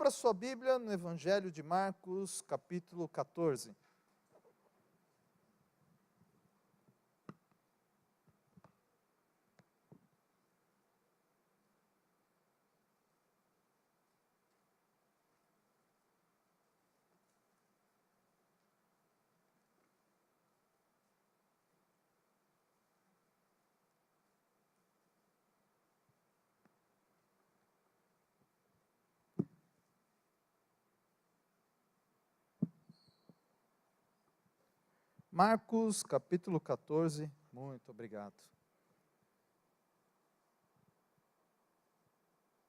Abra sua Bíblia no Evangelho de Marcos, capítulo 14. Marcos, capítulo 14, muito obrigado.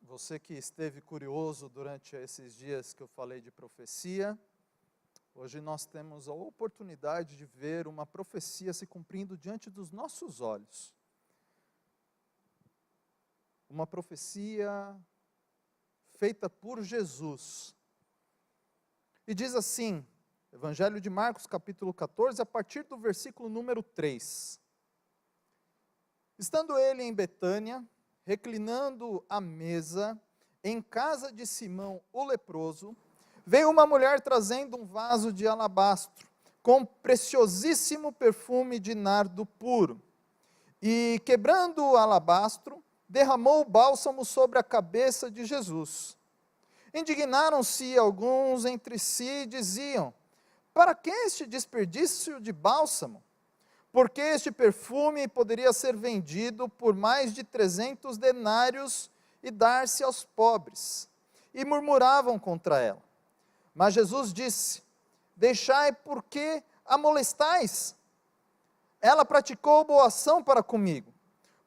Você que esteve curioso durante esses dias que eu falei de profecia, hoje nós temos a oportunidade de ver uma profecia se cumprindo diante dos nossos olhos. Uma profecia feita por Jesus. E diz assim, Evangelho de Marcos, capítulo 14, a partir do versículo número 3. Estando ele em Betânia, reclinando à mesa, em casa de Simão o leproso, veio uma mulher trazendo um vaso de alabastro, com preciosíssimo perfume de nardo puro. E, quebrando o alabastro, derramou o bálsamo sobre a cabeça de Jesus. Indignaram-se alguns entre si e diziam: para que este desperdício de bálsamo? Porque este perfume poderia ser vendido por mais de 300 denários e dar-se aos pobres. E murmuravam contra ela. Mas Jesus disse: deixai, porque a molestais? Ela praticou boa ação para comigo,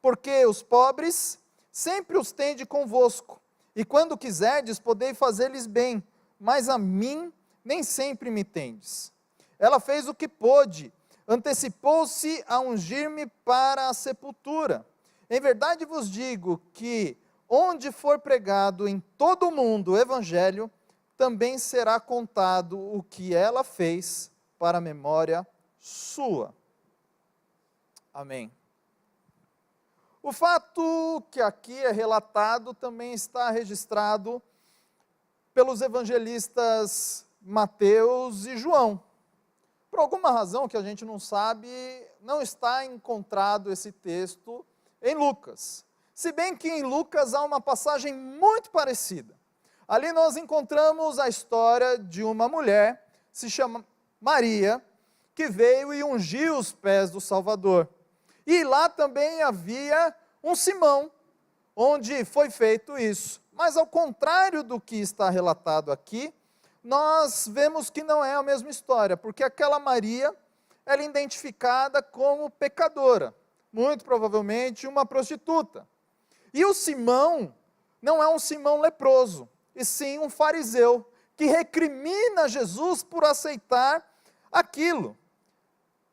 porque os pobres sempre os tende convosco, e quando quiserdes podei fazer-lhes bem, mas a mim nem sempre me tendes. Ela fez o que pôde, antecipou-se a ungir-me para a sepultura. Em verdade vos digo que, onde for pregado em todo o mundo o Evangelho, também será contado o que ela fez para a memória sua. Amém. O fato que aqui é relatado também está registrado pelos evangelistas Mateus e João. Por alguma razão que a gente não sabe, não está encontrado esse texto em Lucas. Se bem que em Lucas há uma passagem muito parecida. Ali nós encontramos a história de uma mulher, se chama Maria, que veio e ungiu os pés do Salvador. E lá também havia um Simão, onde foi feito isso. Mas ao contrário do que está relatado aqui, nós vemos que não é a mesma história, porque aquela Maria era identificada como pecadora, muito provavelmente uma prostituta. E o Simão não é um Simão leproso, e sim um fariseu, que recrimina Jesus por aceitar aquilo.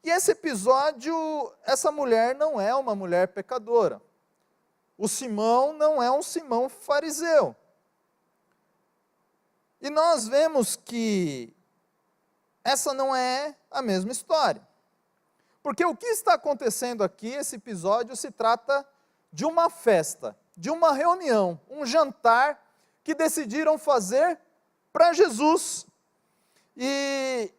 E esse episódio, essa mulher não é uma mulher pecadora. O Simão não é um Simão fariseu. E nós vemos que essa não é a mesma história. Porque o que está acontecendo aqui, esse episódio, se trata de uma festa, de uma reunião, um jantar que decidiram fazer para Jesus. E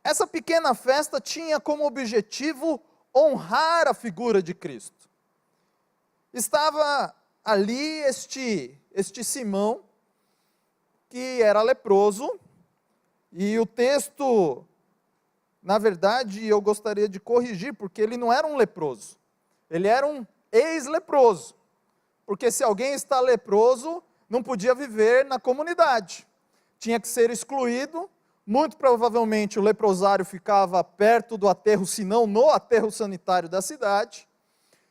essa pequena festa tinha como objetivo honrar a figura de Cristo. Estava ali este Simão, que era leproso, e o texto, na verdade, eu gostaria de corrigir, porque ele não era um leproso, ele era um ex-leproso, porque se alguém está leproso, não podia viver na comunidade, tinha que ser excluído. Muito provavelmente o leprosário ficava perto do aterro, se não no aterro sanitário da cidade,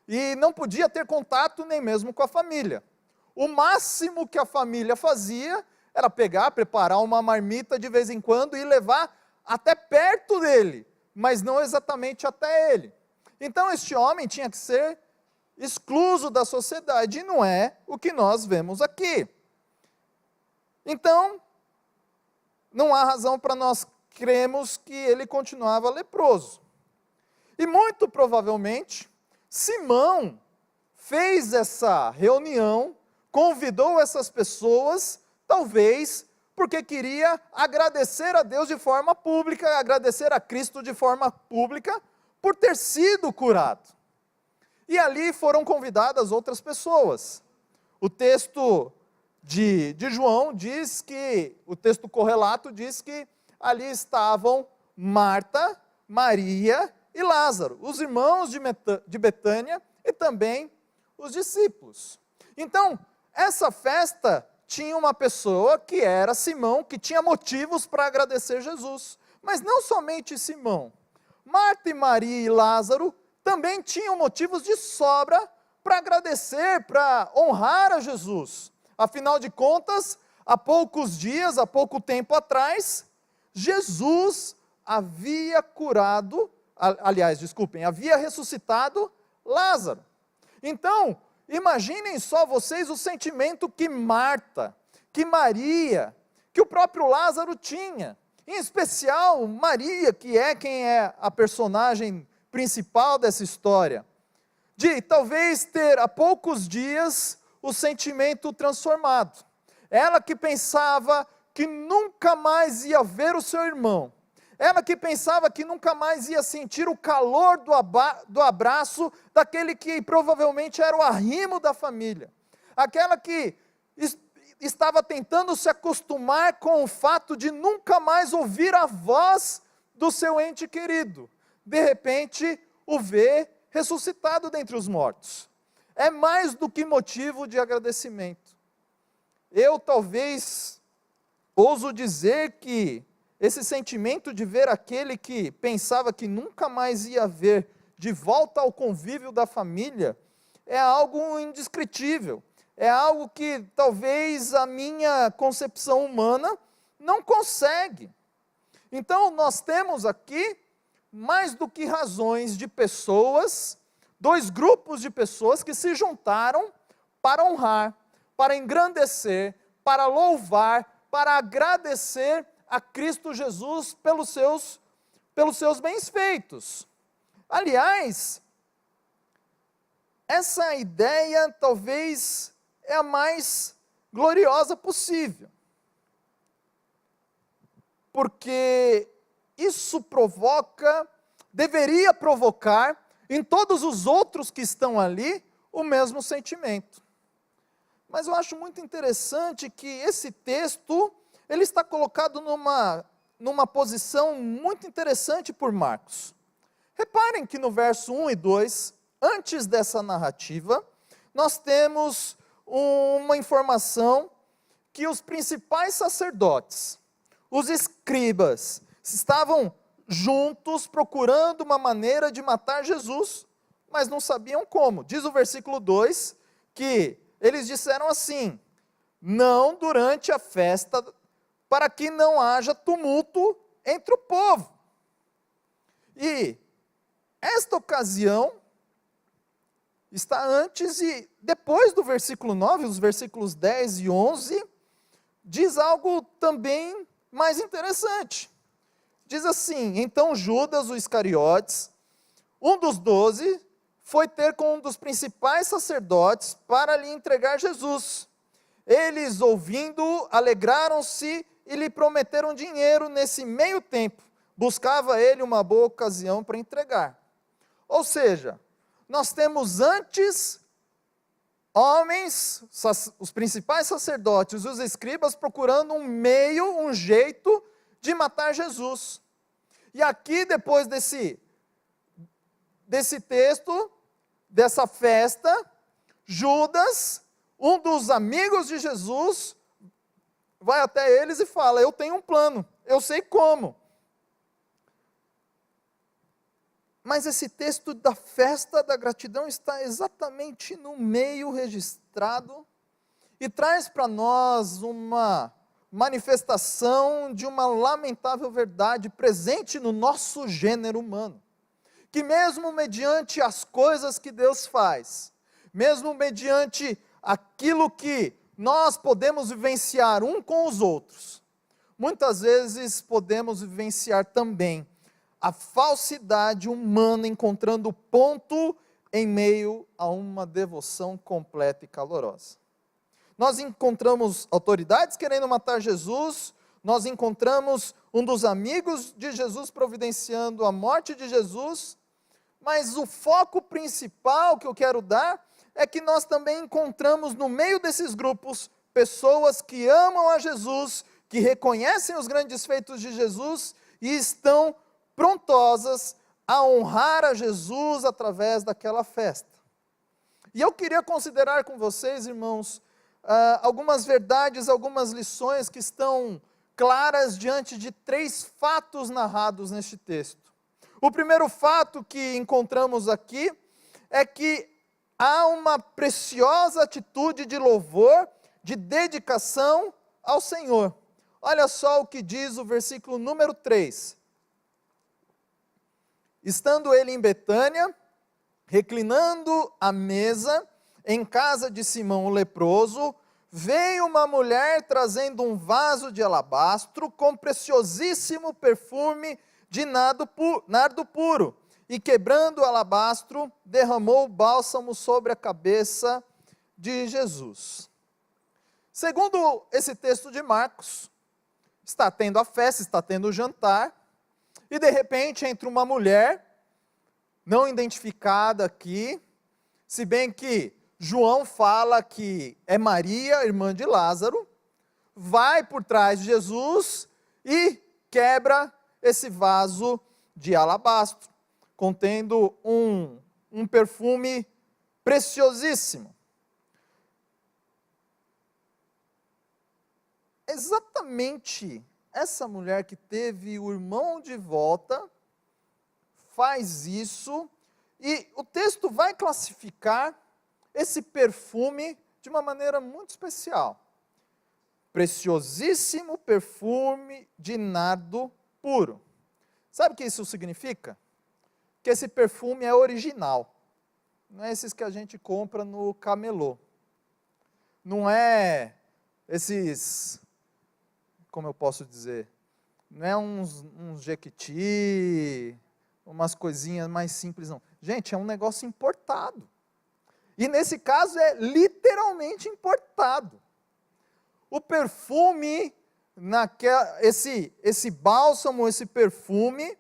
e não podia ter contato nem mesmo com a família. O máximo que a família fazia era pegar, preparar uma marmita de vez em quando e levar até perto dele, mas não exatamente até ele. Então este homem tinha que ser excluso da sociedade, e não é o que nós vemos aqui. Então, não há razão para nós crermos que ele continuava leproso. E muito provavelmente, Simão fez essa reunião, convidou essas pessoas talvez porque queria agradecer a Deus de forma pública, agradecer a Cristo de forma pública, por ter sido curado. E ali foram convidadas outras pessoas. O texto de João diz que, o texto correlato diz que ali estavam Marta, Maria e Lázaro, os irmãos de Betânia e também os discípulos. Então, essa festa tinha uma pessoa que era Simão, que tinha motivos para agradecer Jesus. Mas não somente Simão. Marta e Maria e Lázaro também tinham motivos de sobra para agradecer, para honrar a Jesus. Afinal de contas, há poucos dias, há pouco tempo atrás, Jesus havia curado, havia ressuscitado Lázaro. Então, imaginem só vocês o sentimento que Marta, que Maria, que o próprio Lázaro tinha. Em especial, Maria, que é quem é a personagem principal dessa história. De talvez ter há poucos dias o sentimento transformado. Ela que pensava que nunca mais ia ver o seu irmão. Ela que pensava que nunca mais ia sentir o calor do abraço daquele que provavelmente era o arrimo da família. Aquela que estava tentando se acostumar com o fato de nunca mais ouvir a voz do seu ente querido. De repente, o vê ressuscitado dentre os mortos. É mais do que motivo de agradecimento. Eu talvez ouso dizer que esse sentimento de ver aquele que pensava que nunca mais ia ver de volta ao convívio da família é algo indescritível. É algo que talvez a minha concepção humana não consegue. Então nós temos aqui mais do que razões de pessoas, dois grupos de pessoas que se juntaram para honrar, para engrandecer, para louvar, para agradecer a Cristo Jesus pelos seus bens feitos. Aliás, essa ideia talvez é a mais gloriosa possível. Porque isso deveria provocar em todos os outros que estão ali o mesmo sentimento. Mas eu acho muito interessante que esse texto, ele está colocado numa posição muito interessante por Marcos. Reparem que no verso 1 e 2, antes dessa narrativa, nós temos uma informação que os principais sacerdotes, os escribas, estavam juntos procurando uma maneira de matar Jesus, mas não sabiam como. Diz o versículo 2 que eles disseram assim: não durante a festa, para que não haja tumulto entre o povo. E esta ocasião está antes e depois do versículo 9, os versículos 10 e 11, diz algo também mais interessante. Diz assim: então Judas, o Iscariotes, um dos 12, foi ter com um dos principais sacerdotes para lhe entregar Jesus. Eles, ouvindo, alegraram-se e lhe prometeram dinheiro. Nesse meio tempo, buscava ele uma boa ocasião para entregar. Ou seja, nós temos antes homens, os principais sacerdotes, os escribas, procurando um jeito de matar Jesus. E aqui, depois desse texto, dessa festa, Judas, um dos amigos de Jesus, vai até eles e fala: eu tenho um plano, eu sei como. Mas esse texto da festa da gratidão está exatamente no meio registrado e traz para nós uma manifestação de uma lamentável verdade presente no nosso gênero humano. Que mesmo mediante as coisas que Deus faz, mesmo mediante aquilo que nós podemos vivenciar um com os outros, muitas vezes podemos vivenciar também a falsidade humana encontrando ponto em meio a uma devoção completa e calorosa. Nós encontramos autoridades querendo matar Jesus, nós encontramos um dos amigos de Jesus providenciando a morte de Jesus, mas o foco principal que eu quero dar é que nós também encontramos no meio desses grupos pessoas que amam a Jesus, que reconhecem os grandes feitos de Jesus e estão prontosas a honrar a Jesus através daquela festa. E eu queria considerar com vocês, irmãos, algumas verdades, algumas lições que estão claras diante de 3 fatos narrados neste texto. O primeiro fato que encontramos aqui é que há uma preciosa atitude de louvor, de dedicação ao Senhor. Olha só o que diz o versículo número 3. Estando ele em Betânia, reclinando à mesa, em casa de Simão o leproso, veio uma mulher trazendo um vaso de alabastro com preciosíssimo perfume de nardo puro, e quebrando o alabastro, derramou o bálsamo sobre a cabeça de Jesus. Segundo esse texto de Marcos, está tendo a festa, está tendo o jantar, e de repente entra uma mulher, não identificada aqui, se bem que João fala que é Maria, irmã de Lázaro, vai por trás de Jesus e quebra esse vaso de alabastro, contendo um perfume preciosíssimo. Exatamente essa mulher que teve o irmão de volta, faz isso, e o texto vai classificar esse perfume de uma maneira muito especial. Preciosíssimo perfume de nardo puro. Sabe o que isso significa? Que esse perfume é original. Não é esses que a gente compra no camelô. Não é esses, como eu posso dizer, não é uns Jequiti, umas coisinhas mais simples, não. Gente, é um negócio importado. E nesse caso é literalmente importado. O perfume, esse bálsamo, esse perfume,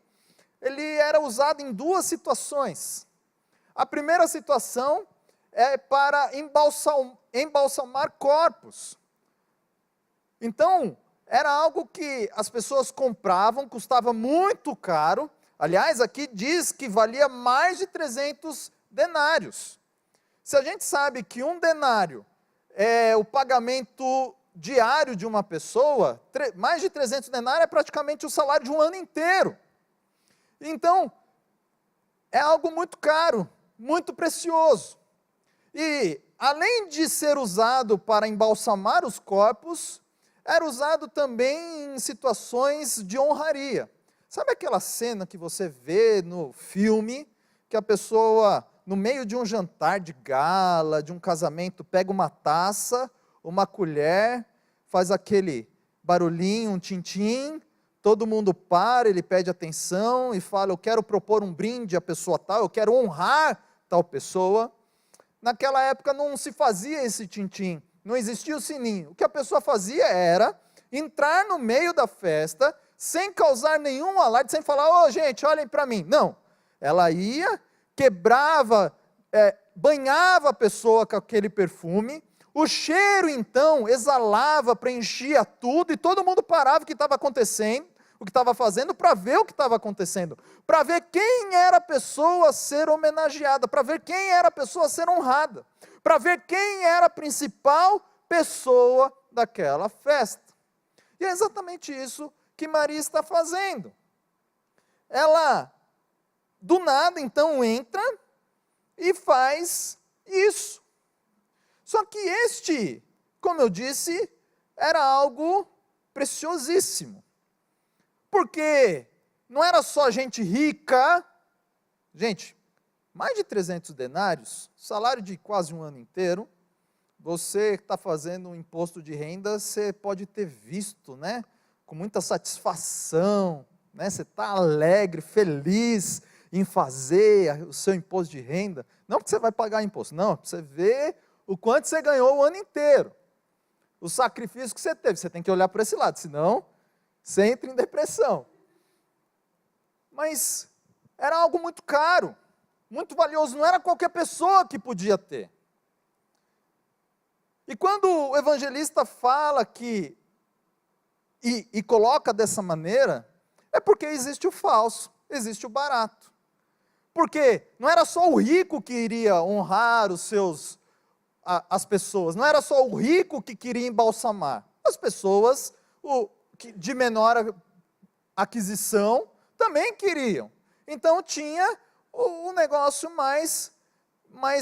ele era usado em 2 situações. A primeira situação é para embalsamar corpos. Então, era algo que as pessoas compravam, custava muito caro. Aliás, aqui diz que valia mais de 300 denários. Se a gente sabe que 1 denário é o pagamento diário de uma pessoa, mais de 300 denários é praticamente o salário de um ano inteiro. Então, é algo muito caro, muito precioso. E, além de ser usado para embalsamar os corpos, era usado também em situações de honraria. Sabe aquela cena que você vê no filme, que a pessoa, no meio de um jantar de gala, de um casamento, pega uma taça, uma colher, faz aquele barulhinho, um tintim, todo mundo para, ele pede atenção e fala, eu quero propor um brinde à pessoa tal, eu quero honrar tal pessoa. Naquela época não se fazia esse tintim, não existia o sininho. O que a pessoa fazia era entrar no meio da festa, sem causar nenhum alarde, sem falar, ô gente, olhem para mim. Não, ela ia, quebrava, banhava a pessoa com aquele perfume, o cheiro então exalava, preenchia tudo, e todo mundo parava o que estava acontecendo, o que estava fazendo, para ver o que estava acontecendo, para ver quem era a pessoa a ser homenageada, para ver quem era a pessoa a ser honrada, para ver quem era a principal pessoa daquela festa. E é exatamente isso que Maria está fazendo. Ela, do nada, então, entra e faz isso. Só que este, como eu disse, era algo preciosíssimo. Porque não era só gente rica, gente, mais de 300 denários, salário de quase um ano inteiro, você está fazendo um imposto de renda, você pode ter visto, né, com muita satisfação, né, você está alegre, feliz em fazer o seu imposto de renda, não porque você vai pagar imposto, não, para você ver o quanto você ganhou o ano inteiro. o sacrifício que você teve. Você tem que olhar para esse lado, senão você entra em depressão. Mas era algo muito caro, muito valioso, não era qualquer pessoa que podia ter. E quando o evangelista fala que, e coloca dessa maneira, é porque existe o falso, existe o barato. Porque não era só o rico que iria honrar as pessoas, não era só o rico que queria embalsamar. As pessoas de menor aquisição também queriam. Então tinha o negócio mais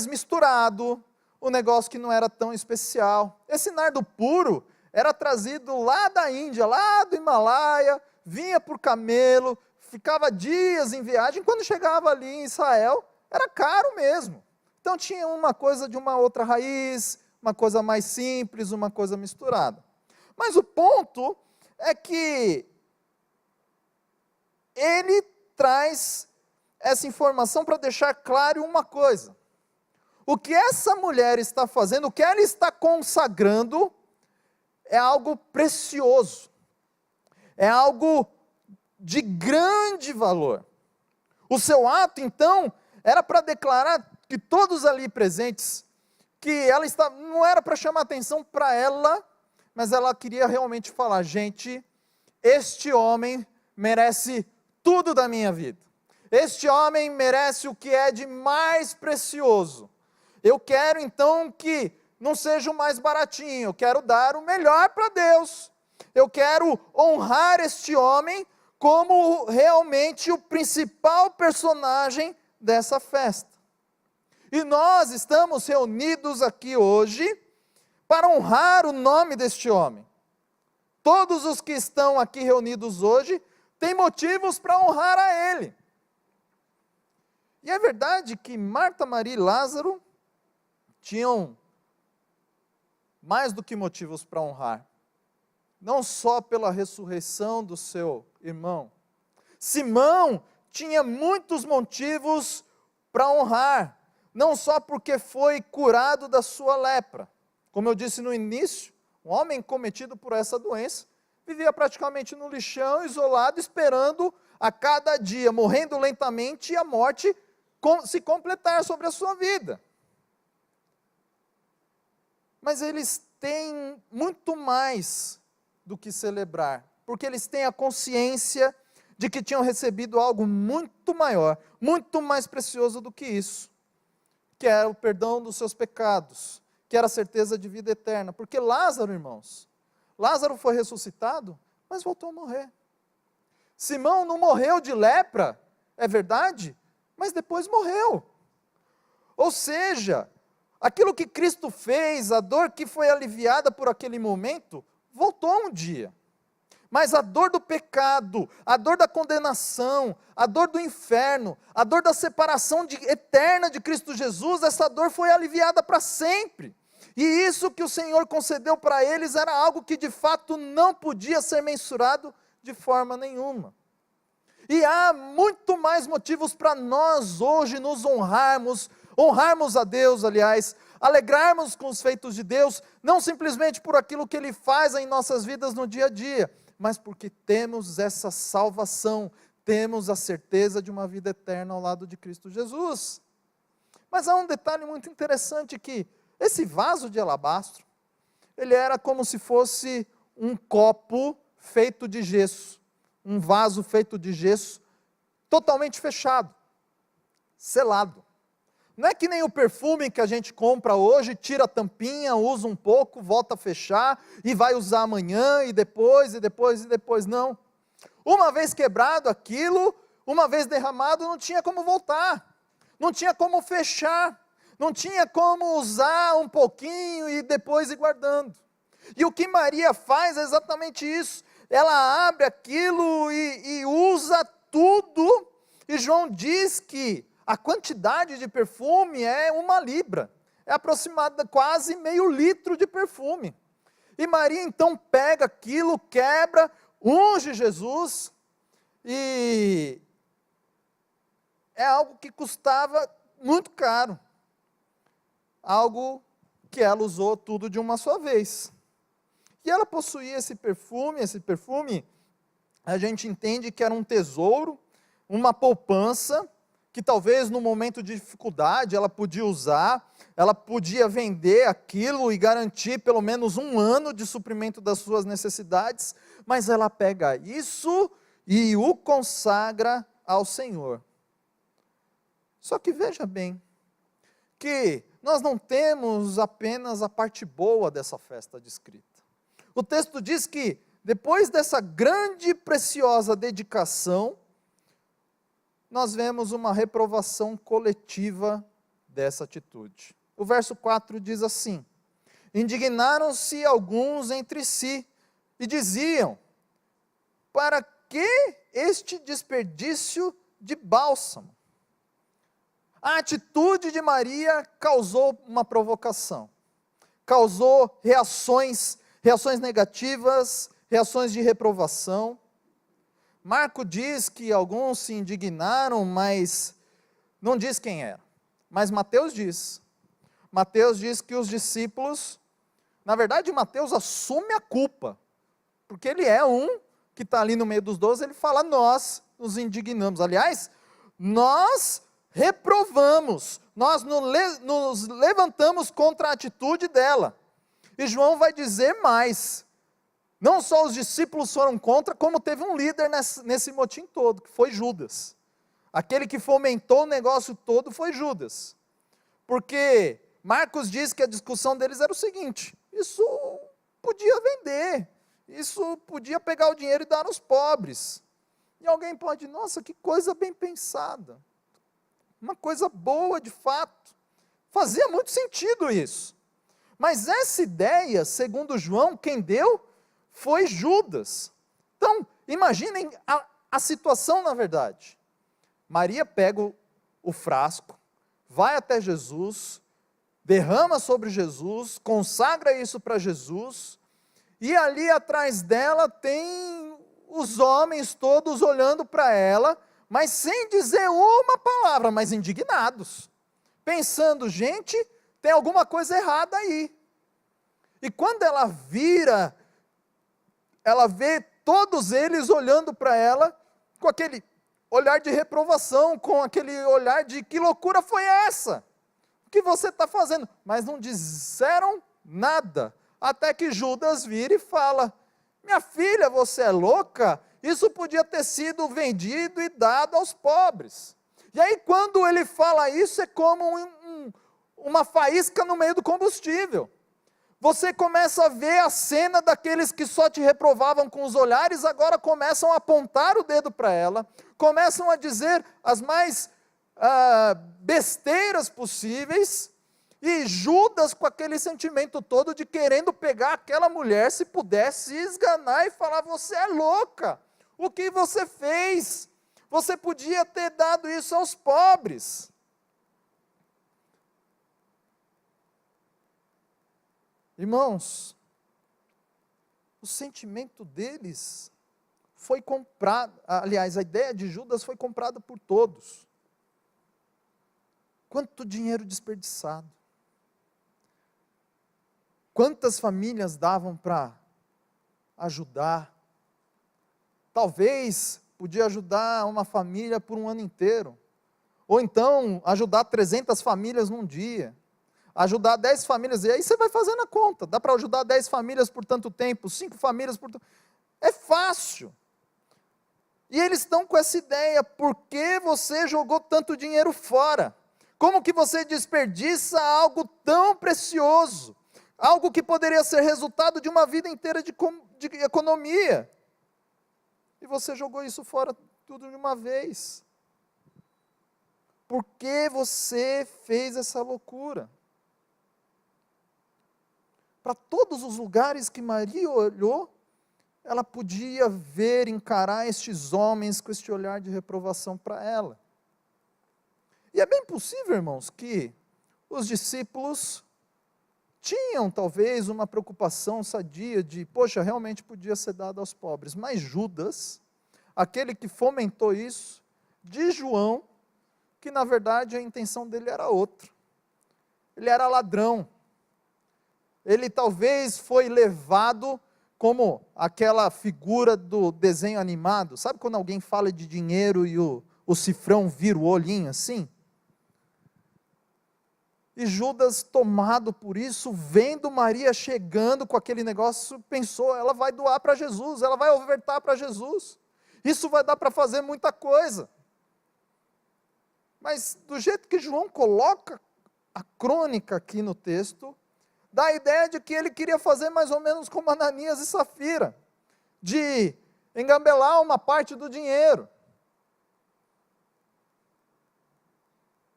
misturado, o negócio que não era tão especial. Esse nardo puro era trazido lá da Índia, lá do Himalaia, vinha por camelo, ficava dias em viagem, quando chegava ali em Israel, era caro mesmo. Então tinha uma coisa de uma outra raiz, uma coisa mais simples, uma coisa misturada. Mas o ponto é que ele traz essa informação para deixar claro uma coisa. O que essa mulher está fazendo, o que ela está consagrando, é algo precioso. É algo de grande valor. O seu ato, então, era para declarar que todos ali presentes, que ela não era para chamar atenção para ela, mas ela queria realmente falar, gente, este homem merece tudo da minha vida. Este homem merece o que é de mais precioso. Eu quero então que não seja o mais baratinho, eu quero dar o melhor para Deus. Eu quero honrar este homem como realmente o principal personagem dessa festa. E nós estamos reunidos aqui hoje para honrar o nome deste homem. Todos os que estão aqui reunidos hoje têm motivos para honrar a ele. E é verdade que Marta, Maria e Lázaro tinham mais do que motivos para honrar. Não só pela ressurreição do seu irmão. Simão tinha muitos motivos para honrar. Não só porque foi curado da sua lepra. Como eu disse no início, um homem cometido por essa doença vivia praticamente no lixão, isolado, esperando a cada dia, morrendo lentamente e a morte se completar sobre a sua vida. Mas eles têm muito mais do que celebrar, porque eles têm a consciência de que tinham recebido algo muito maior, muito mais precioso do que isso, que era o perdão dos seus pecados, que era a certeza de vida eterna. Porque Lázaro, irmãos, Lázaro foi ressuscitado, mas voltou a morrer. Simão não morreu de lepra, é verdade, mas depois morreu. Ou seja, aquilo que Cristo fez, a dor que foi aliviada por aquele momento, voltou um dia. Mas a dor do pecado, a dor da condenação, a dor do inferno, a dor da separação eterna de Cristo Jesus, essa dor foi aliviada para sempre. E isso que o Senhor concedeu para eles era algo que de fato não podia ser mensurado de forma nenhuma. E há muito mais motivos para nós hoje nos honrarmos a Deus, aliás, alegrarmos com os feitos de Deus, não simplesmente por aquilo que Ele faz em nossas vidas no dia a dia, mas porque temos essa salvação, temos a certeza de uma vida eterna ao lado de Cristo Jesus. Mas há um detalhe muito interessante que esse vaso de alabastro, ele era como se fosse um copo feito de gesso, um vaso feito de gesso, totalmente fechado, selado. Não é que nem o perfume que a gente compra hoje, tira a tampinha, usa um pouco, volta a fechar, e vai usar amanhã, e depois, não. Uma vez quebrado aquilo, uma vez derramado, não tinha como voltar, não tinha como fechar, não tinha como usar um pouquinho e depois ir guardando. E o que Maria faz é exatamente isso, ela abre aquilo e usa tudo, e João diz que a quantidade de perfume é 1 libra, é aproximada quase meio litro de perfume. E Maria então pega aquilo, quebra, unge Jesus, e é algo que custava muito caro, algo que ela usou tudo de uma só vez. E ela possuía esse perfume a gente entende que era um tesouro, uma poupança, que talvez no momento de dificuldade ela podia usar, ela podia vender aquilo e garantir pelo menos um ano de suprimento das suas necessidades, mas ela pega isso e o consagra ao Senhor. Só que veja bem, que nós não temos apenas a parte boa dessa festa descrita. O texto diz que, depois dessa grande e preciosa dedicação, nós vemos uma reprovação coletiva dessa atitude. O verso 4 diz assim: indignaram-se alguns entre si e diziam: para que este desperdício de bálsamo? A atitude de Maria causou uma provocação, causou reações negativas, reações de reprovação. Marco diz que alguns se indignaram, mas não diz quem era. Mas Mateus diz. Mateus diz que os discípulos, na verdade Mateus assume a culpa, porque ele é um que está ali no meio dos 12, ele fala: nós nos indignamos. Aliás, nós reprovamos, nós nos levantamos contra a atitude dela. E João vai dizer mais: não só os discípulos foram contra, como teve um líder nesse motim todo, que foi Judas. Aquele que fomentou o negócio todo foi Judas. Porque Marcos diz que a discussão deles era o seguinte: isso podia vender, isso podia pegar o dinheiro e dar aos pobres. E alguém pode: nossa, que coisa bem pensada, uma coisa boa de fato, fazia muito sentido isso. Mas essa ideia, segundo João, quem deu foi Judas. Então, imaginem a situação na verdade. Maria pega o frasco, vai até Jesus, derrama sobre Jesus, consagra isso para Jesus, e ali atrás dela tem os homens todos olhando para ela, mas sem dizer uma palavra, mas indignados, pensando: gente, tem alguma coisa errada aí. E quando ela vira, ela vê todos eles olhando para ela, com aquele olhar de reprovação, com aquele olhar de: que loucura foi essa? O que você está fazendo? Mas não disseram nada, até que Judas vira e fala: minha filha, você é louca? Isso podia ter sido vendido e dado aos pobres. E aí quando ele fala isso, é como uma faísca no meio do combustível. Você começa a ver a cena daqueles que só te reprovavam com os olhares, agora começam a apontar o dedo para ela, começam a dizer as mais besteiras possíveis, e Judas com aquele sentimento todo de querendo pegar aquela mulher, se pudesse esganar e falar: você é louca, o que você fez? Você podia ter dado isso aos pobres. Irmãos, o sentimento deles foi comprado, aliás, a ideia de Judas foi comprada por todos. Quanto dinheiro desperdiçado. Quantas famílias davam para ajudar? Talvez podia ajudar uma família por um ano inteiro, ou então ajudar 300 famílias num dia, ajudar 10 famílias, e aí você vai fazendo a conta, dá para ajudar 10 famílias por tanto tempo, 5 famílias por tanto tempo, é fácil. E eles estão com essa ideia: por que você jogou tanto dinheiro fora? Como que você desperdiça algo tão precioso? Algo que poderia ser resultado de uma vida inteira de economia. E você jogou isso fora tudo de uma vez. Por que você fez essa loucura? Para todos os lugares que Maria olhou, ela podia ver, encarar estes homens com este olhar de reprovação para ela. E é bem possível, irmãos, que os discípulos tinham talvez uma preocupação sadia de: poxa, realmente podia ser dado aos pobres. Mas Judas, aquele que fomentou isso, de João, que na verdade a intenção dele era outra. Ele era ladrão. Ele talvez foi levado como aquela figura do desenho animado. Sabe quando alguém fala de dinheiro e o cifrão vira o olhinho assim? E Judas, tomado por isso, vendo Maria chegando com aquele negócio, pensou, ela vai doar para Jesus, ela vai ofertar para Jesus. Isso vai dar para fazer muita coisa. Mas do jeito que João coloca a crônica aqui no texto, dá a ideia de que ele queria fazer mais ou menos como Ananias e Safira, de engambelar uma parte do dinheiro.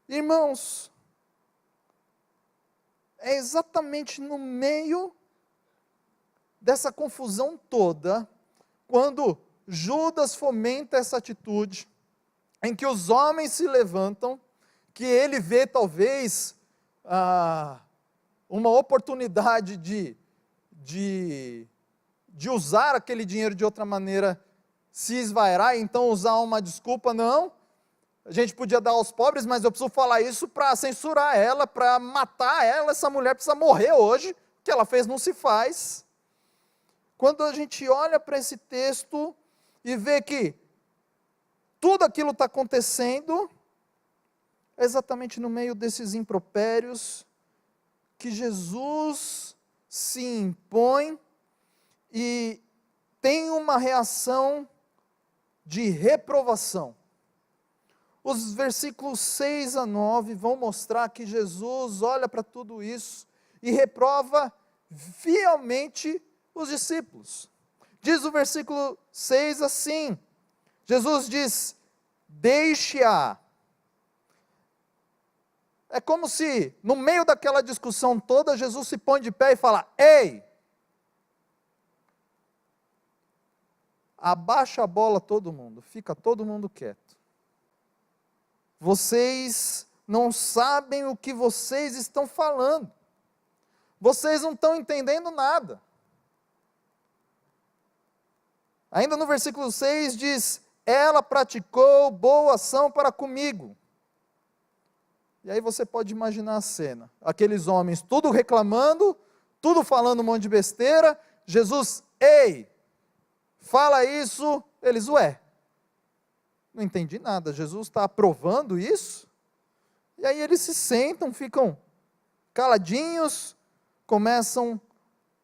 Irmãos, é exatamente no meio dessa confusão toda, quando Judas fomenta essa atitude, em que os homens se levantam, que ele vê talvez uma oportunidade de usar aquele dinheiro de outra maneira, se esvairar, então usar uma desculpa, não, a gente podia dar aos pobres, mas eu preciso falar isso para censurar ela, para matar ela, essa mulher precisa morrer hoje, o que ela fez não se faz. Quando a gente olha para esse texto e vê que tudo aquilo está acontecendo, é exatamente no meio desses impropérios que Jesus se impõe e tem uma reação de reprovação. Os versículos 6 a 9 vão mostrar que Jesus olha para tudo isso e reprova fielmente os discípulos. Diz o versículo 6 assim, Jesus diz, deixe-a. É como se, no meio daquela discussão toda, Jesus se põe de pé e fala, ei, abaixa a bola todo mundo, fica todo mundo quieto. Vocês não sabem o que vocês estão falando. Vocês não estão entendendo nada. Ainda no versículo 6 diz, ela praticou boa ação para comigo. E aí você pode imaginar a cena. Aqueles homens tudo reclamando, tudo falando um monte de besteira. Jesus, ei, fala isso. Eles, ué, não entendi nada. Jesus está aprovando isso? E aí eles se sentam, ficam caladinhos, começam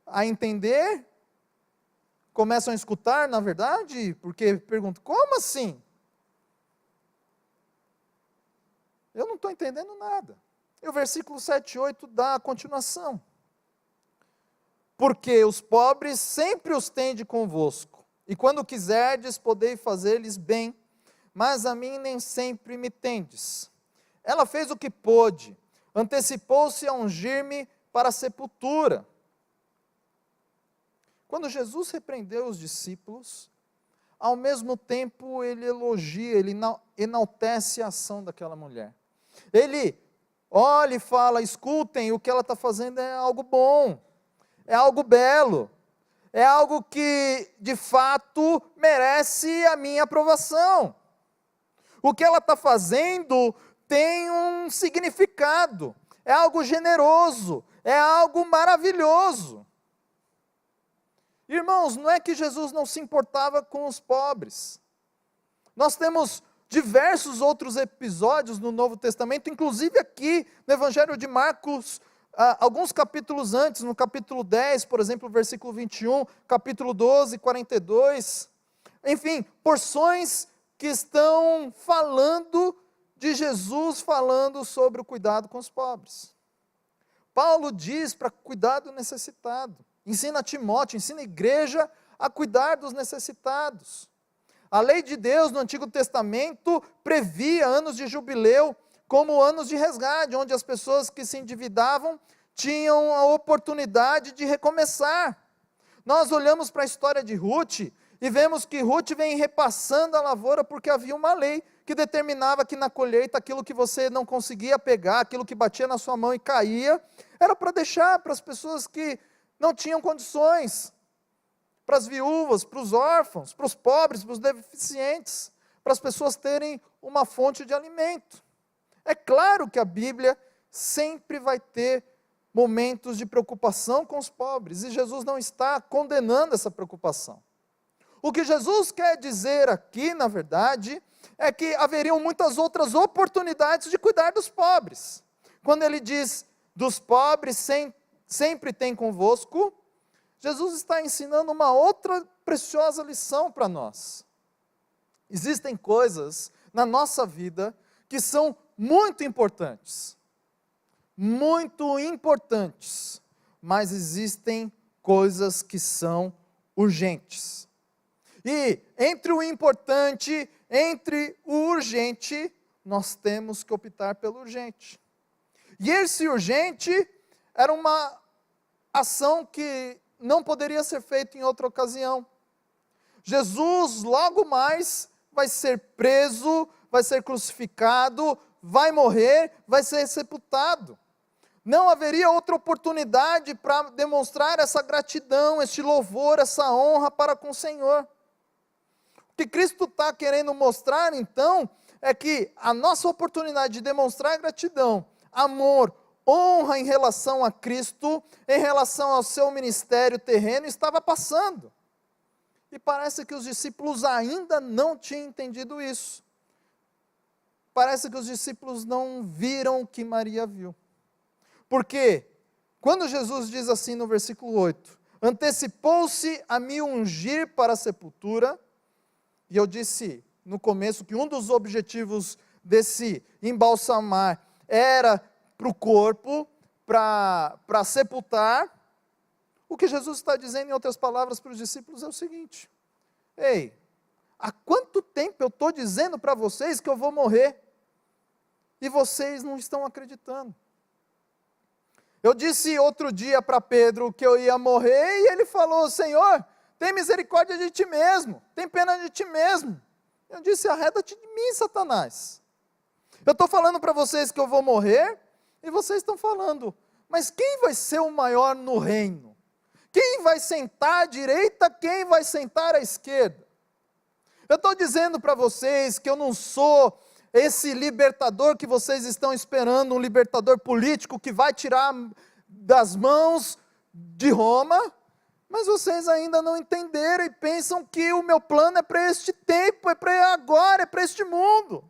a entender, começam a escutar, na verdade, porque perguntam, como assim? Eu não estou entendendo nada. E o versículo 7 e 8 dá a continuação. Porque os pobres sempre os tende convosco, e quando quiserdes, podei fazer-lhes bem, mas a mim nem sempre me tendes. Ela fez o que pôde, antecipou-se a ungir-me para a sepultura. Quando Jesus repreendeu os discípulos, ao mesmo tempo ele elogia, ele enaltece a ação daquela mulher. Ele olha e fala, escutem, o que ela está fazendo é algo bom, é algo belo, é algo que de fato merece a minha aprovação. O que ela está fazendo tem um significado, é algo generoso, é algo maravilhoso. Irmãos, não é que Jesus não se importava com os pobres. Nós temos diversos outros episódios no Novo Testamento, inclusive aqui no Evangelho de Marcos, alguns capítulos antes, no capítulo 10, por exemplo, versículo 21, capítulo 12, 42. Enfim, porções que estão falando de Jesus, falando sobre o cuidado com os pobres. Paulo diz para cuidar do necessitado. Ensina a Timóteo, ensina a igreja a cuidar dos necessitados. A lei de Deus no Antigo Testamento previa anos de jubileu como anos de resgate, onde as pessoas que se endividavam tinham a oportunidade de recomeçar. Nós olhamos para a história de Ruth e vemos que Ruth vem repassando a lavoura porque havia uma lei que determinava que na colheita aquilo que você não conseguia pegar, aquilo que batia na sua mão e caía, era para deixar para as pessoas que não tinham condições, para as viúvas, para os órfãos, para os pobres, para os deficientes, para as pessoas terem uma fonte de alimento. É claro que a Bíblia sempre vai ter momentos de preocupação com os pobres, e Jesus não está condenando essa preocupação. O que Jesus quer dizer aqui, na verdade, é que haveriam muitas outras oportunidades de cuidar dos pobres. Quando ele diz, dos pobres sempre tem convosco, Jesus está ensinando uma outra preciosa lição para nós. Existem coisas na nossa vida que são muito importantes, mas existem coisas que são urgentes. E entre o importante, entre o urgente, nós temos que optar pelo urgente. E esse urgente era uma ação que não poderia ser feita em outra ocasião. Jesus logo mais vai ser preso, vai ser crucificado, vai morrer, vai ser sepultado. Não haveria outra oportunidade para demonstrar essa gratidão, este louvor, essa honra para com o Senhor. O que Cristo está querendo mostrar, então, é que a nossa oportunidade de demonstrar gratidão, amor, honra em relação a Cristo, em relação ao seu ministério terreno, estava passando. E parece que os discípulos ainda não tinham entendido isso. Parece que os discípulos não viram o que Maria viu. Porque, quando Jesus diz assim no versículo 8, antecipou-se a me ungir para a sepultura, e eu disse no começo que um dos objetivos desse embalsamar era para o corpo, para sepultar. O que Jesus está dizendo, em outras palavras, para os discípulos é o seguinte: ei, há quanto tempo eu estou dizendo para vocês que eu vou morrer, e vocês não estão acreditando? Eu disse outro dia para Pedro que eu ia morrer, e ele falou, Senhor, tem misericórdia de ti mesmo, tem pena de ti mesmo. Eu disse, arreda-te de mim, Satanás. Eu estou falando para vocês que eu vou morrer, e vocês estão falando, mas quem vai ser o maior no reino? Quem vai sentar à direita, quem vai sentar à esquerda? Eu estou dizendo para vocês que eu não sou esse libertador que vocês estão esperando, um libertador político que vai tirar das mãos de Roma, mas vocês ainda não entenderam e pensam que o meu plano é para este tempo, é para agora, é para este mundo.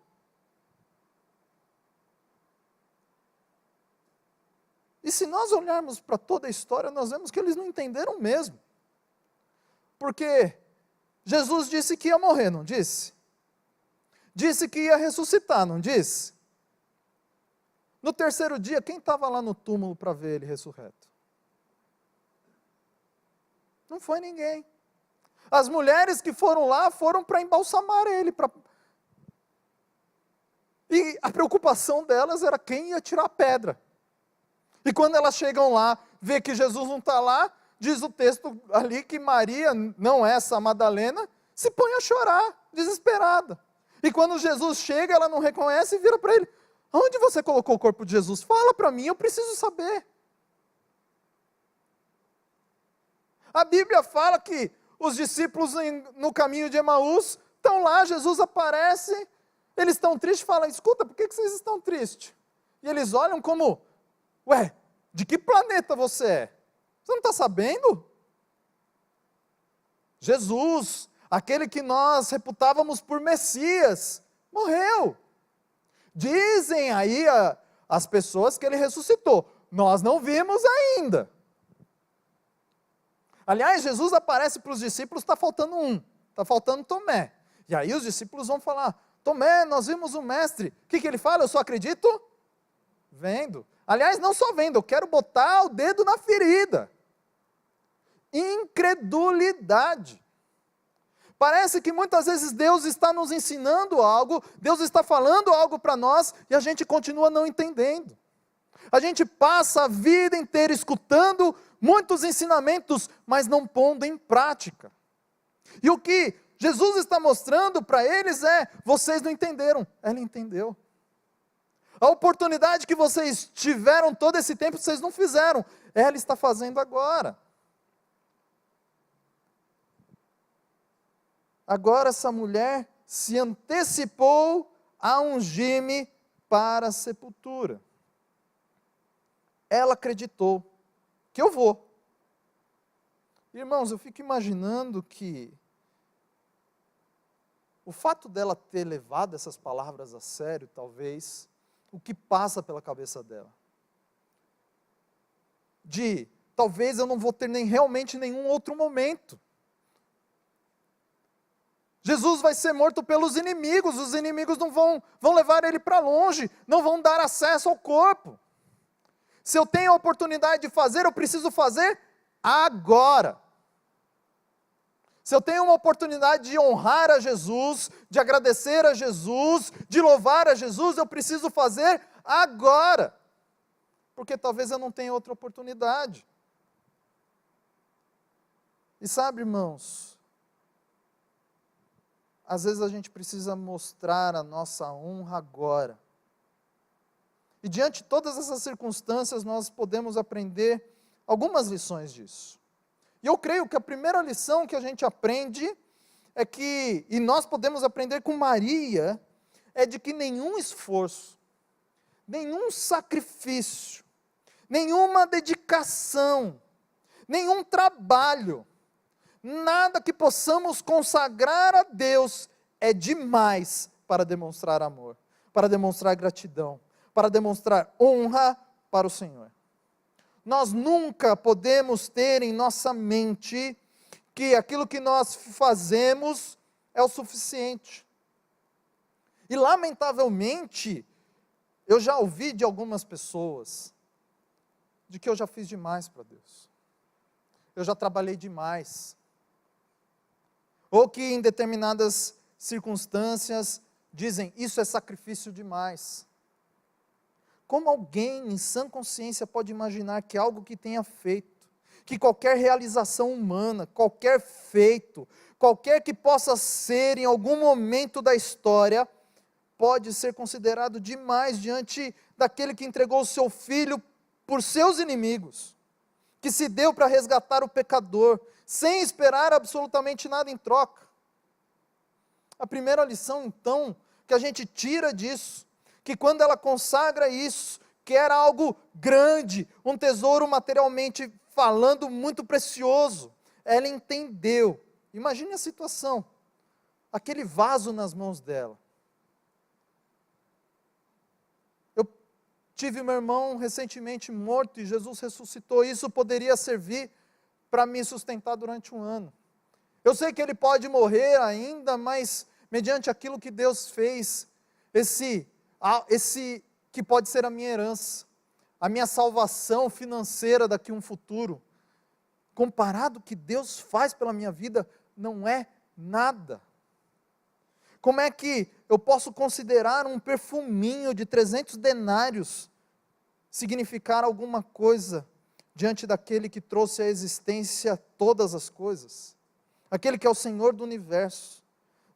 E se nós olharmos para toda a história, nós vemos que eles não entenderam mesmo. Porque Jesus disse que ia morrer, não disse? Disse que ia ressuscitar, não disse? No terceiro dia, quem estava lá no túmulo para ver ele ressurreto? Não foi ninguém. As mulheres que foram lá foram para embalsamar ele. E a preocupação delas era quem ia tirar a pedra. E quando elas chegam lá, vê que Jesus não está lá, diz o texto ali que Maria, não essa Madalena, se põe a chorar, desesperada. E quando Jesus chega, ela não reconhece e vira para ele, onde você colocou o corpo de Jesus? Fala para mim, eu preciso saber. A Bíblia fala que os discípulos no caminho de Emaús estão lá, Jesus aparece, eles estão tristes, falam, escuta, por que vocês estão tristes? E eles olham como, ué, de que planeta você é? Você não está sabendo? Jesus, aquele que nós reputávamos por Messias, morreu. Dizem aí as pessoas que ele ressuscitou. Nós não vimos ainda. Aliás, Jesus aparece para os discípulos, está faltando um, está faltando Tomé. E aí os discípulos vão falar, Tomé, nós vimos o mestre. O que ele fala? Eu só acredito vendo. Aliás, não só vendo, eu quero botar o dedo na ferida. Incredulidade. Parece que muitas vezes Deus está nos ensinando algo, Deus está falando algo para nós, e a gente continua não entendendo. A gente passa a vida inteira escutando muitos ensinamentos, mas não pondo em prática. E o que Jesus está mostrando para eles é, vocês não entenderam, ela entendeu. A oportunidade que vocês tiveram todo esse tempo, vocês não fizeram, ela está fazendo agora. Agora essa mulher se antecipou a ungir-me para a sepultura. ela acreditou que eu vou. Irmãos, eu fico imaginando que o fato dela ter levado essas palavras a sério, talvez, o que passa pela cabeça dela. Talvez eu não vou ter realmente nenhum outro momento. Jesus vai ser morto pelos inimigos, os inimigos não vão levar ele para longe, não vão dar acesso ao corpo. Se eu tenho a oportunidade de fazer, eu preciso fazer agora. Se eu tenho uma oportunidade de honrar a Jesus, de agradecer a Jesus, de louvar a Jesus, eu preciso fazer agora. Porque talvez eu não tenha outra oportunidade. E sabe, irmãos, às vezes a gente precisa mostrar a nossa honra agora. E diante de todas essas circunstâncias, nós podemos aprender algumas lições disso. E eu creio que a primeira lição que a gente aprende e nós podemos aprender com Maria, é de que nenhum esforço, nenhum sacrifício, nenhuma dedicação, nenhum trabalho, nada que possamos consagrar a Deus é demais para demonstrar amor, para demonstrar gratidão, para demonstrar honra para o Senhor. Nós nunca podemos ter em nossa mente que aquilo que nós fazemos é o suficiente. E lamentavelmente, eu já ouvi de algumas pessoas, de que eu já fiz demais para Deus. Eu já trabalhei demais. Ou que em determinadas circunstâncias dizem, isso é sacrifício demais. Como alguém em sã consciência pode imaginar que algo que tenha feito, que qualquer realização humana, qualquer feito, qualquer que possa ser em algum momento da história, pode ser considerado demais diante daquele que entregou o seu filho por seus inimigos, que se deu para resgatar o pecador, sem esperar absolutamente nada em troca. A primeira lição, então, que a gente tira disso, que quando ela consagra isso, que era algo grande, um tesouro materialmente falando muito precioso, ela entendeu. Imagine a situação, aquele vaso nas mãos dela. Eu tive meu irmão recentemente morto e Jesus ressuscitou, isso poderia servir para me sustentar durante um ano. Eu sei que ele pode morrer ainda, mas mediante aquilo que Deus fez, esse que pode ser a minha herança, a minha salvação financeira daqui a um futuro, comparado ao que Deus faz pela minha vida, não é nada. Como é que eu posso considerar um perfuminho de 300 denários significar alguma coisa diante daquele que trouxe à existência todas as coisas? Aquele que é o Senhor do universo.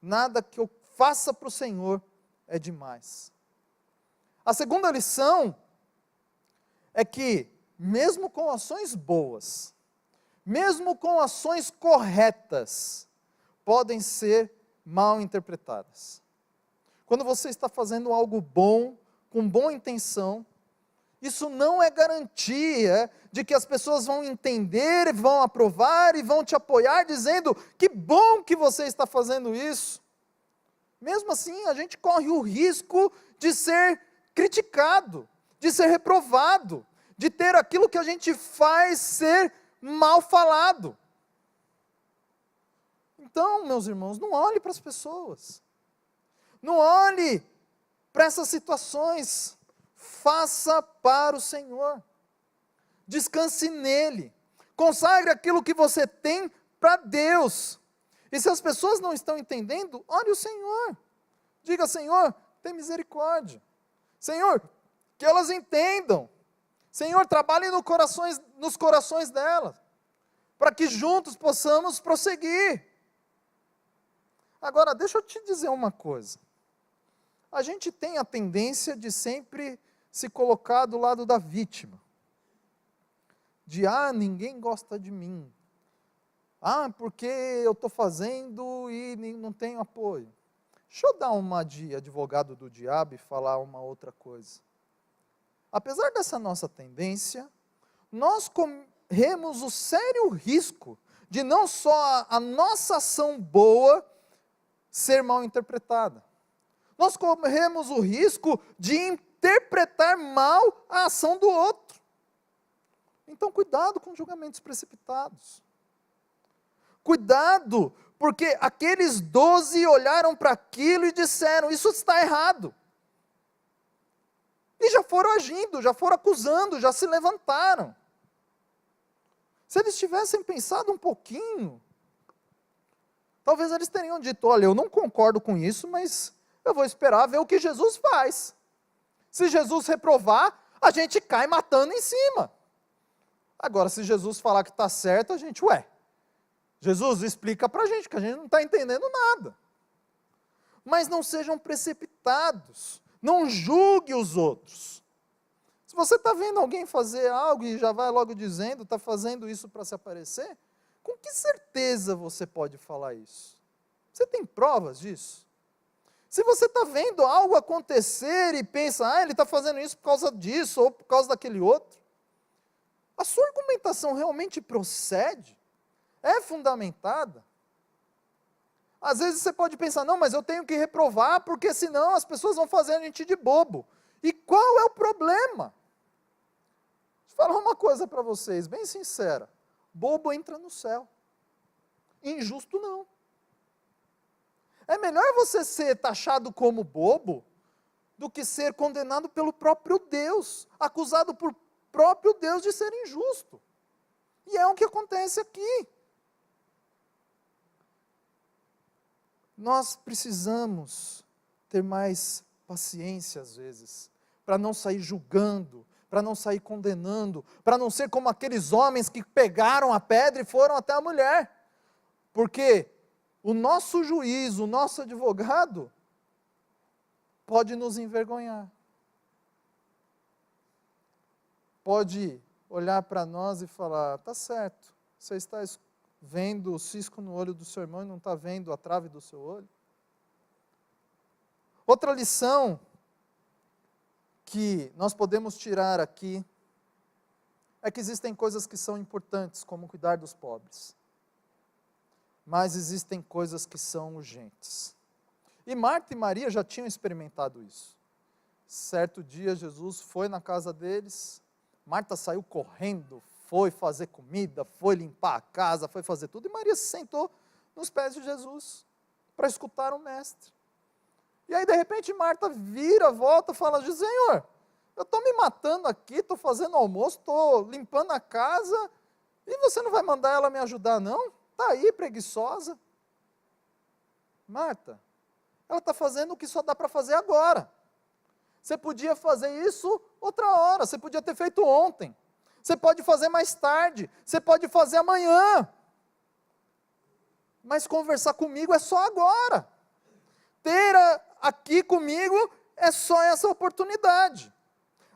Nada que eu faça para o Senhor é demais. A segunda lição é que, mesmo com ações boas, mesmo com ações corretas, podem ser mal interpretadas. Quando você está fazendo algo bom, com boa intenção, isso não é garantia de que as pessoas vão entender, vão aprovar e vão te apoiar, dizendo, que bom que você está fazendo isso. Mesmo assim, a gente corre o risco de ser criticado, de ser reprovado, de ter aquilo que a gente faz ser mal falado. Então, meus irmãos, não olhe para as pessoas, não olhe para essas situações, faça para o Senhor, descanse nele, consagre aquilo que você tem para Deus. E se as pessoas não estão entendendo, ore o Senhor, diga, Senhor, tem misericórdia, Senhor, que elas entendam, Senhor, trabalhe nos corações delas, para que juntos possamos prosseguir. Agora, deixa eu te dizer uma coisa, a gente tem a tendência de sempre se colocar do lado da vítima, de, ninguém gosta de mim, porque eu estou fazendo e não tenho apoio. Deixa eu dar uma de advogado do diabo e falar uma outra coisa. apesar dessa nossa tendência, nós corremos o sério risco de não só a nossa ação boa ser mal interpretada, nós corremos o risco de interpretar mal a ação do outro. Então, cuidado com julgamentos precipitados. Cuidado, porque aqueles 12 olharam para aquilo e disseram, isso está errado. E já foram agindo, já foram acusando, já se levantaram. Se eles tivessem pensado um pouquinho, talvez eles teriam dito, olha, eu não concordo com isso, mas eu vou esperar ver o que Jesus faz. Se Jesus reprovar, a gente cai matando em cima. Agora, se Jesus falar que está certo, a gente, Jesus explica para a gente, que a gente não está entendendo nada. Mas não sejam precipitados, não julgue os outros. Se você está vendo alguém fazer algo e já vai logo dizendo, está fazendo isso para se aparecer, com que certeza você pode falar isso? Você tem provas disso? Se você está vendo algo acontecer e pensa, ele está fazendo isso por causa disso ou por causa daquele outro, a sua argumentação realmente procede? É fundamentada? Às vezes você pode pensar, não, mas eu tenho que reprovar, porque senão as pessoas vão fazer a gente de bobo. E qual é o problema? Vou falar uma coisa para vocês, bem sincera. Bobo entra no céu. Injusto não. É melhor você ser taxado como bobo do que ser condenado pelo próprio Deus, acusado por próprio Deus de ser injusto. E é o que acontece aqui. Nós precisamos ter mais paciência às vezes, para não sair julgando, para não sair condenando, para não ser como aqueles homens que pegaram a pedra e foram até a mulher. Porque o nosso juiz, o nosso advogado, pode nos envergonhar. Pode olhar para nós e falar, tá certo, você está vendo o cisco no olho do seu irmão e não está vendo a trave do seu olho? Outra lição que nós podemos tirar aqui é que existem coisas que são importantes, como cuidar dos pobres. Mas existem coisas que são urgentes. E Marta e Maria já tinham experimentado isso. Certo dia Jesus foi na casa deles, Marta saiu correndo, foi fazer comida, foi limpar a casa, foi fazer tudo, e Maria se sentou nos pés de Jesus, para escutar o mestre. E aí de repente Marta vira, volta e fala, Senhor, eu estou me matando aqui, estou fazendo almoço, estou limpando a casa, e você não vai mandar ela me ajudar não? Está aí, preguiçosa. Marta, ela está fazendo o que só dá para fazer agora. Você podia fazer isso outra hora, você podia ter feito ontem. Você pode fazer mais tarde, você pode fazer amanhã. Mas conversar comigo é só agora. Ter aqui comigo é só essa oportunidade.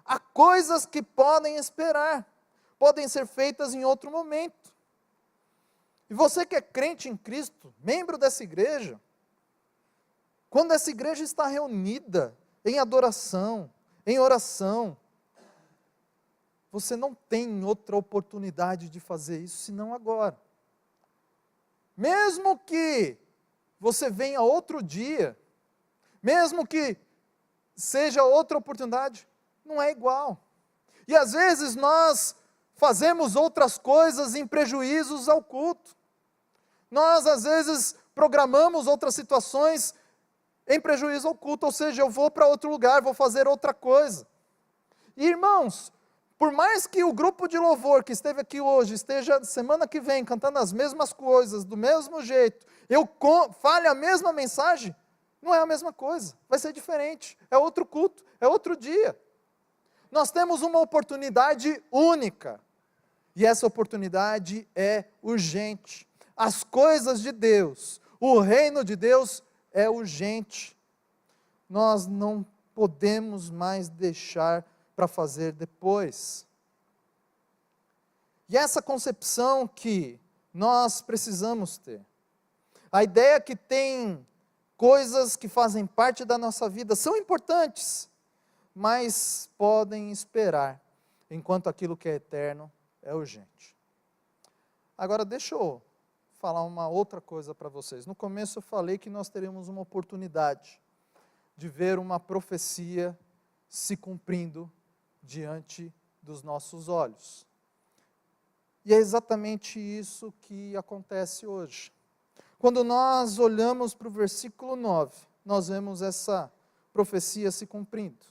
Há coisas que podem esperar, podem ser feitas em outro momento. E você que é crente em Cristo, membro dessa igreja, quando essa igreja está reunida em adoração, em oração, você não tem outra oportunidade de fazer isso senão agora. Mesmo que você venha outro dia, mesmo que seja outra oportunidade, não é igual. E às vezes nós fazemos outras coisas em prejuízos ao culto. Nós às vezes programamos outras situações em prejuízo ao culto, ou seja, eu vou para outro lugar, vou fazer outra coisa. E irmãos, por mais que o grupo de louvor que esteve aqui hoje, esteja semana que vem cantando as mesmas coisas, do mesmo jeito, eu fale a mesma mensagem, não é a mesma coisa, vai ser diferente, é outro culto, é outro dia. Nós temos uma oportunidade única, e essa oportunidade é urgente. As coisas de Deus, o reino de Deus é urgente. Nós não podemos mais deixar para fazer depois. E essa concepção que nós precisamos ter, a ideia que tem coisas que fazem parte da nossa vida, são importantes, mas podem esperar, enquanto aquilo que é eterno é urgente. Agora, deixa eu falar uma outra coisa para vocês. No começo eu falei que nós teremos uma oportunidade de ver uma profecia se cumprindo diante dos nossos olhos. E é exatamente isso que acontece hoje. Quando nós olhamos para o versículo 9, nós vemos essa profecia se cumprindo.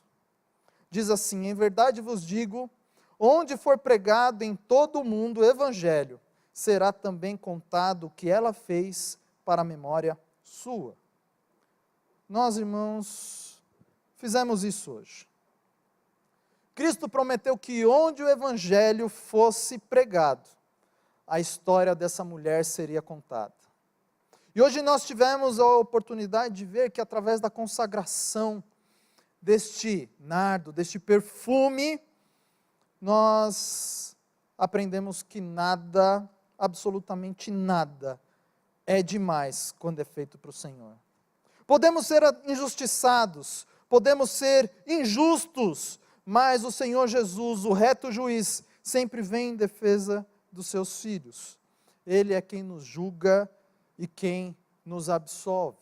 Diz assim: em verdade vos digo, onde for pregado em todo o mundo o evangelho, será também contado o que ela fez para a memória sua. Nós, irmãos, fizemos isso hoje. Cristo prometeu que onde o evangelho fosse pregado, a história dessa mulher seria contada. E hoje nós tivemos a oportunidade de ver que através da consagração deste nardo, deste perfume, nós aprendemos que nada, absolutamente nada, é demais quando é feito para o Senhor. Podemos ser injustiçados, podemos ser injustos, mas o Senhor Jesus, o reto juiz, sempre vem em defesa dos seus filhos. Ele é quem nos julga e quem nos absolve.